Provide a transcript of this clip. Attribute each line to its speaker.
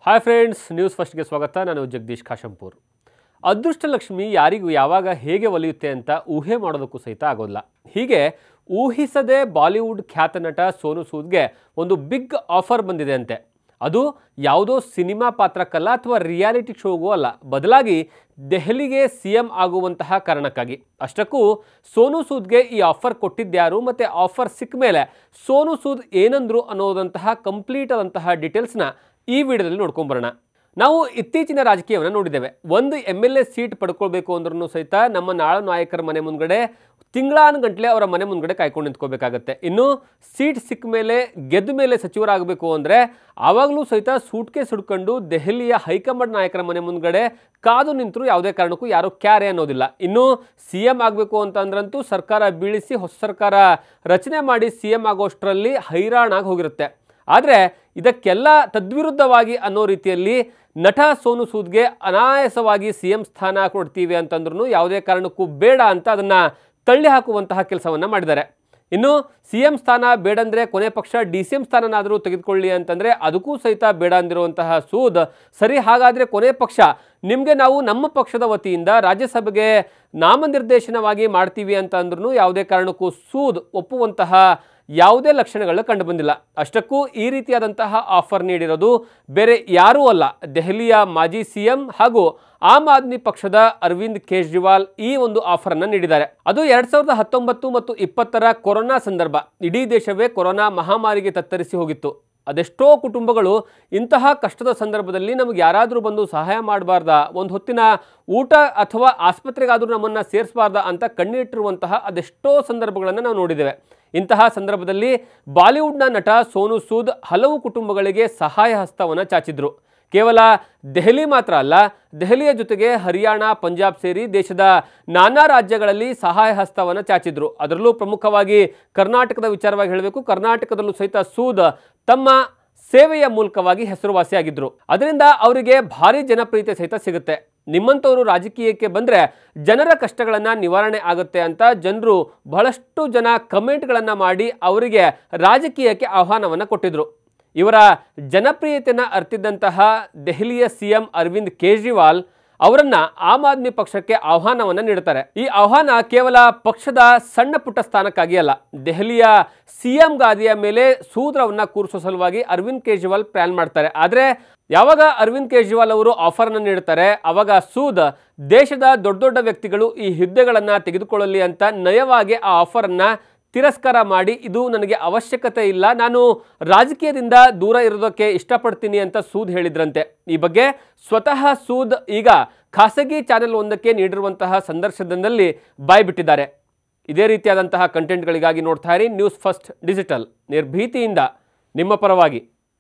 Speaker 1: Hi friends, news ಫಸ್ಟ್ಗೆ ಸ್ವಾಗತ. ನಾನು ಜಗದೀಶ್ ಕಾಶಂಪುರ್. ಅದೃಷ್ಟಲಕ್ಷ್ಮಿ ಯಾರಿಗೂ ಯಾವಾಗ ಹೇಗೆ ಒಲಿಯುತ್ತೆ ಅಂತ ಊಹೆ ಮಾಡೋದಕ್ಕೂ ಸಹಿತ ಆಗೋಲ್ಲ. ಹೀಗೆ ಊಹಿಸದೆ ಬಾಲಿವುಡ್ ಖ್ಯಾತ ನಟ ಸೋನು ಸೂದ್ಗೆ ಒಂದು ಬಿಗ್ ಆಫರ್ ಬಂದಿದೆ ಅಂತೆ. ಅದು ಯಾವುದೋ ಸಿನಿಮಾ ಪಾತ್ರಕ್ಕಲ್ಲ ಅಥವಾ ರಿಯಾಲಿಟಿ ಶೋಗೂ ಅಲ್ಲ, ಬದಲಾಗಿ ದೆಹಲಿಗೆ CM ಆಗುವಂತಹ ಕಾರಣಕ್ಕಾಗಿ. ಅಷ್ಟಕ್ಕೂ ಸೋನು ಸೂದ್ಗೆ ಈ ಆಫರ್ ಕೊಟ್ಟಿದ್ದ್ಯಾರು ಮತ್ತು ಆಫರ್ ಸಿಕ್ಕ ಮೇಲೆ ಸೋನು ಸೂದ್ ಏನಂದ್ರು ಅನ್ನೋದಂತಹ ಕಂಪ್ಲೀಟ್ ಆದಂತಹ ಡೀಟೇಲ್ಸ್ನ ಈ ವಿಡಿಯೋದಲ್ಲಿ ನೋಡ್ಕೊಂಬರೋಣ. ನಾವು ಇತ್ತೀಚಿನ ರಾಜಕೀಯವನ್ನು ನೋಡಿದ್ದೇವೆ. ಒಂದು MLA ಸೀಟ್ ಪಡ್ಕೊಳ್ಬೇಕು ಅಂದ್ರೂ ಸಹಿತ ನಮ್ಮ ನಾಳು ನಾಯಕರ ಮನೆ ಮುಂದ್ಗಡೆ ತಿಂಗಳಾನುಗಂಟ್ಲೆ ಅವರ ಮನೆ ಮುಂದ್ಗಡೆ ಕಾಯ್ಕೊಂಡು ನಿಂತ್ಕೋಬೇಕಾಗತ್ತೆ. ಇನ್ನು ಸೀಟ್ ಸಿಕ್ಕ ಮೇಲೆ ಗೆದ್ದ ಮೇಲೆ ಸಚಿವರಾಗಬೇಕು ಅಂದರೆ ಆವಾಗಲೂ ಸಹಿತ ಸೂಟ್ಕೇಸ್ ಹಿಡ್ಕೊಂಡು ದೆಹಲಿಯ ಹೈಕಮಾಂಡ್ ನಾಯಕರ ಮನೆ ಮುಂದ್ಗಡೆ ಕಾದು ನಿಂತರೂ ಯಾವುದೇ ಕಾರಣಕ್ಕೂ ಯಾರು ಕ್ಯಾರೆ ಅನ್ನೋದಿಲ್ಲ. ಇನ್ನು CM ಆಗಬೇಕು ಅಂತಂದ್ರಂತೂ ಸರ್ಕಾರ ಬೀಳಿಸಿ ಹೊಸ ಸರ್ಕಾರ ರಚನೆ ಮಾಡಿ CM ಆಗೋಷ್ಟರಲ್ಲಿ ಹೈರಾಣಾಗಿ ಹೋಗಿರುತ್ತೆ. ಆದರೆ ಇದಕ್ಕೆಲ್ಲ ತದ್ವಿರುದ್ಧವಾಗಿ ಅನ್ನೋ ರೀತಿಯಲ್ಲಿ ನಟ ಸೋನು ಸೂದ್ಗೆ ಅನಾಯಾಸವಾಗಿ CM ಸ್ಥಾನ ಕೊಡ್ತೀವಿ ಅಂತಂದ್ರೂ ಯಾವುದೇ ಕಾರಣಕ್ಕೂ ಬೇಡ ಅಂತ ಅದನ್ನು ತಳ್ಳಿ ಹಾಕುವಂತಹ ಕೆಲಸವನ್ನು ಮಾಡಿದ್ದಾರೆ. ಇನ್ನು CM ಸ್ಥಾನ ಬೇಡಂದರೆ ಕೊನೆ ಪಕ್ಷ DCM ಸ್ಥಾನನಾದರೂ ತೆಗೆದುಕೊಳ್ಳಿ ಅಂತಂದರೆ ಅದಕ್ಕೂ ಸಹಿತ ಬೇಡ ಅಂದಿರುವಂತಹ ಸೂದ್, ಸರಿ ಹಾಗಾದರೆ ಕೊನೆ ಪಕ್ಷ ನಿಮಗೆ ನಾವು ನಮ್ಮ ಪಕ್ಷದ ವತಿಯಿಂದ ರಾಜ್ಯಸಭೆಗೆ ನಾಮನಿರ್ದೇಶನವಾಗಿ ಮಾಡ್ತೀವಿ ಅಂತ ಅಂದ್ರೂ ಯಾವುದೇ ಕಾರಣಕ್ಕೂ ಸೂದ್ ಒಪ್ಪುವಂತಹ ಯಾವುದೇ ಲಕ್ಷಣಗಳು ಕಂಡು ಬಂದಿಲ್ಲ. ಅಷ್ಟಕ್ಕೂ ಈ ರೀತಿಯಾದಂತಹ ಆಫರ್ ನೀಡಿರೋದು ಬೇರೆ ಯಾರೂ ಅಲ್ಲ, ದೆಹಲಿಯ ಮಾಜಿ CM ಹಾಗೂ ಆಮ್ ಆದ್ಮಿ ಪಕ್ಷದ ಅರವಿಂದ್ ಕೇಜ್ರಿವಾಲ್ ಈ ಒಂದು ಆಫರನ್ನು ನೀಡಿದ್ದಾರೆ. ಅದು 2019 ಮತ್ತು 2020 ಕೊರೋನಾ ಸಂದರ್ಭ. ಇಡೀ ದೇಶವೇ ಕೊರೋನಾ ಮಹಾಮಾರಿಗೆ ತತ್ತರಿಸಿ ಹೋಗಿತ್ತು. ಅದೆಷ್ಟೋ ಕುಟುಂಬಗಳು ಇಂತಹ ಕಷ್ಟದ ಸಂದರ್ಭದಲ್ಲಿ ನಮಗೆ ಯಾರಾದರೂ ಬಂದು ಸಹಾಯ ಮಾಡಬಾರ್ದಾ, ಒಂದು ಹೊತ್ತಿನ ಊಟ ಅಥವಾ ಆಸ್ಪತ್ರೆಗಾದರೂ ನಮ್ಮನ್ನು ಸೇರಿಸಬಾರ್ದಾ ಅಂತ ಕಣ್ಣಿಟ್ಟಿರುವಂತಹ ಅದೆಷ್ಟೋ ಸಂದರ್ಭಗಳನ್ನು ನಾವು ನೋಡಿದ್ದೇವೆ. ಇಂತಹ ಸಂದರ್ಭದಲ್ಲಿ ಬಾಲಿವುಡ್ನ ನಟ ಸೋನು ಸೂದ್ ಹಲವು ಕುಟುಂಬಗಳಿಗೆ ಸಹಾಯ ಹಸ್ತವನ್ನು ಚಾಚಿದ್ರು. ಕೇವಲ ದೆಹಲಿ ಮಾತ್ರ ಅಲ್ಲ, ದೆಹಲಿಯ ಜೊತೆಗೆ ಹರಿಯಾಣ, ಪಂಜಾಬ್ ಸೇರಿ ದೇಶದ ನಾನಾ ರಾಜ್ಯಗಳಲ್ಲಿ ಸಹಾಯ ಹಸ್ತವನ್ನು ಚಾಚಿದ್ರು. ಅದರಲ್ಲೂ ಪ್ರಮುಖವಾಗಿ ಕರ್ನಾಟಕದ ವಿಚಾರವಾಗಿ ಹೇಳಬೇಕು, ಕರ್ನಾಟಕದಲ್ಲೂ ಸಹಿತ ಸೂದ್ ತಮ್ಮ ಸೇವೆಯ ಮೂಲಕವಾಗಿ ಹೆಸರುವಾಸಿಯಾಗಿದ್ದರು. ಅದರಿಂದ ಅವರಿಗೆ ಭಾರಿ ಜನಪ್ರಿಯತೆ ಸಹಿತ ಸಿಗುತ್ತೆ. ನಿಮ್ಮಂಥವರು ರಾಜಕೀಯಕ್ಕೆ ಬಂದರೆ ಜನರ ಕಷ್ಟಗಳನ್ನು ನಿವಾರಣೆ ಆಗುತ್ತೆ ಅಂತ ಜನರು ಬಹಳಷ್ಟು ಜನ ಕಮೆಂಟ್ಗಳನ್ನು ಮಾಡಿ ಅವರಿಗೆ ರಾಜಕೀಯಕ್ಕೆ ಆಹ್ವಾನವನ್ನು ಕೊಟ್ಟಿದ್ರು. ಇವರ ಜನಪ್ರಿಯತೆಯನ್ನು ಅರ್ತಿದ್ದಂತಹ ದೆಹಲಿಯ CM ಅರವಿಂದ್ ಕೇಜ್ರಿವಾಲ್ ಅವರನ್ನ ಆಮ್ ಆದ್ಮಿ ಪಕ್ಷಕ್ಕೆ ಆಹ್ವಾನವನ್ನು ನೀಡುತ್ತಾರೆ. ಈ ಆಹ್ವಾನ ಕೇವಲ ಪಕ್ಷದ ಸಣ್ಣ ಪುಟ್ಟ ಸ್ಥಾನಕ್ಕಾಗಿ ಅಲ್ಲ, ದೆಹಲಿಯ CM ಗಾದಿಯ ಮೇಲೆ ಸೂದ್ರವನ್ನ ಕೂರಿಸುವ ಸಲುವಾಗಿ ಅರವಿಂದ್ ಕೇಜ್ರಿವಾಲ್ ಪ್ಲಾನ್ ಮಾಡ್ತಾರೆ. ಆದರೆ ಯಾವಾಗ ಅರವಿಂದ್ ಕೇಜ್ರಿವಾಲ್ ಅವರು ಆಫರನ್ನು ನೀಡುತ್ತಾರೆ ಆವಾಗ ಸೂದ್ ದೇಶದ ದೊಡ್ಡ ದೊಡ್ಡ ವ್ಯಕ್ತಿಗಳು ಈ ಹುದ್ದೆಗಳನ್ನು ತೆಗೆದುಕೊಳ್ಳಲಿ ಅಂತ ನಯವಾಗಿ ಆ ಆಫರನ್ನು ತಿರಸ್ಕಾರ ಮಾಡಿ, ಇದು ನನಗೆ ಅವಶ್ಯಕತೆ ಇಲ್ಲ, ನಾನು ರಾಜಕೀಯದಿಂದ ದೂರ ಇರೋದಕ್ಕೆ ಇಷ್ಟಪಡ್ತೀನಿ ಅಂತ ಸೂದ್ ಹೇಳಿದ್ರಂತೆ. ಈ ಬಗ್ಗೆ ಸ್ವತಃ ಸೂದ್ ಈಗ ಖಾಸಗಿ ಚಾನೆಲ್ ಒಂದಕ್ಕೆ ನೀಡಿರುವಂತಹ ಸಂದರ್ಶನದಲ್ಲಿ ಬಾಯ್ಬಿಟ್ಟಿದ್ದಾರೆ. ಇದೇ ರೀತಿಯಾದಂತಹ ಕಂಟೆಂಟ್ಗಳಿಗಾಗಿ ನೋಡ್ತಾ ಇರಿ ನ್ಯೂಸ್ ಫಸ್ಟ್ ಡಿಜಿಟಲ್, ನಿರ್ಭೀತಿಯಿಂದ ನಿಮ್ಮ ಪರವಾಗಿ.